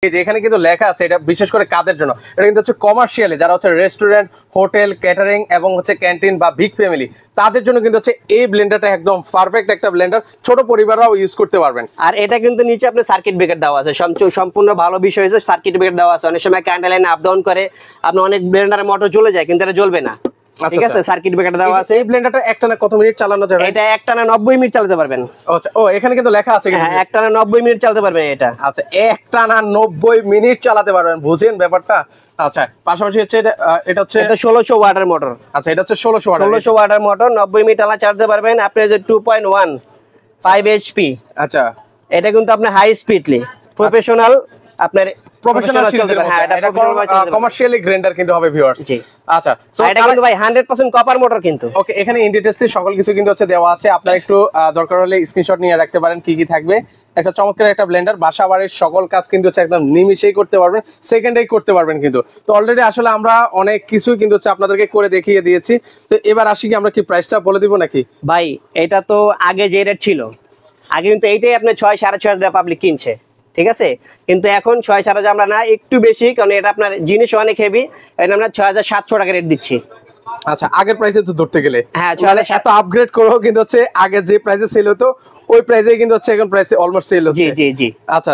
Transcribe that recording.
এই যে এখানে কিন্তু লেখা আছে, এটা বিশেষ করে কাদের জন্য, এটা কিন্তু হচ্ছে কমার্শিয়ালি যারা হচ্ছে রেস্টুরেন্ট, হোটেল, ক্যাটারিং এবং হচ্ছে ক্যান্টিন বা বিগ ফ্যামিলি, তাদের জন্য কিন্তু হচ্ছে এই ব্লেন্ডারটা একদম পারফেক্ট একটা ব্লেন্ডার, ছোট পরিবাররাও ইউজ করতে পারবেন। আর এটা কিন্তু নিচে আপনি সার্কিট ব্রেকার দেওয়া আছে, সম্পূর্ণ ভালো বিষয় হচ্ছে সার্কিট ব্রেকার দেওয়া আছে। অনেক সময় কারেন্ট লাইন আপ ডাউন করে, আপনার অনেক ব্লেন্ডারের মোটর জ্বলে যায় কিন্তু এটা জ্বলবে না, ঠিক আছে, সার্কিট ব্রেকার দেওয়া আছে। এই ব্লেন্ডারটা একটানা কত মিনিট চালানো যাবে? এটা একটানা 90 মিনিট চালাতে পারবেন। আচ্ছা, ও এখানে কিন্তু লেখা আছে, হ্যাঁ, একটানা 90 মিনিট চালাতে পারবেন এটা। আচ্ছা, একটানা 90 মিনিট চালাতে পারবেন, বুঝেন ব্যাপারটা? আচ্ছা, পাশাপাশি হচ্ছে এটা হচ্ছে 1600 ওয়াটের মোটর। আচ্ছা, এটা হচ্ছে 1600 ওয়াট, 1600 ওয়াটের মোটর, 90 মিনিট টানা চালাতে পারবেন। আপনি যে 2.15 এইচপি, আচ্ছা, এটা কিন্তু আপনি হাই স্পিডলি প্রফেশনাল, আপনার প্রফেশনাল চলতে পারে। হ্যাঁ, এটা কমার্শিয়ালি গ্রাইন্ডার কিন্তু হবে ভিউয়ার্স। জি, আচ্ছা, সো এটা কিন্তু ভাই 100% কপার মোটর কিন্তু। ওকে, এখানে ইন্ডিটেস্টে সকল কিছু কিন্তু হচ্ছে দেওয়া আছে, আপনারা একটু দরকার হলে স্ক্রিনশট নিয়ে রাখতে পারেন কি কি থাকবে। একটা চমৎকার একটা ব্লেন্ডার, বাসাবাড়ির সকল কাজ কিন্তু হচ্ছে একদম নিমিশেই করতে পারবেন, সেকেন্ডেই করতে পারবেন কিন্তু। তো অলরেডি আসলে আমরা অনেক কিছুই কিন্তু হচ্ছে আপনাদেরকে করে দেখিয়ে দিয়েছি। তো এবার আসি কি, আমরা কি প্রাইসটা বলে দিব নাকি? ভাই এটা তো আগে যে রেট ছিল, আগে কিন্তু এইটাই আপনি 6-6.5 পাবলিক কিনছে, ঠিক আছে, কিন্তু এখন 6-4 আমরা না, একটু বেশি, কারণ এটা আপনার জিনিস অনেক হেভি, এটা আমরা 6700 টাকা রেট দিচ্ছি। আচ্ছা, আগের প্রাইসে তো ধরতে গেলে, হ্যাঁ, এত আপগ্রেড করো কিন্তু হচ্ছে আগে যে প্রাইসে সেল হতো ওই প্রাইসে কিন্তু হচ্ছে এখন প্রাইসে অলমোস্ট সেল হচ্ছে। জি জি জি। আচ্ছা।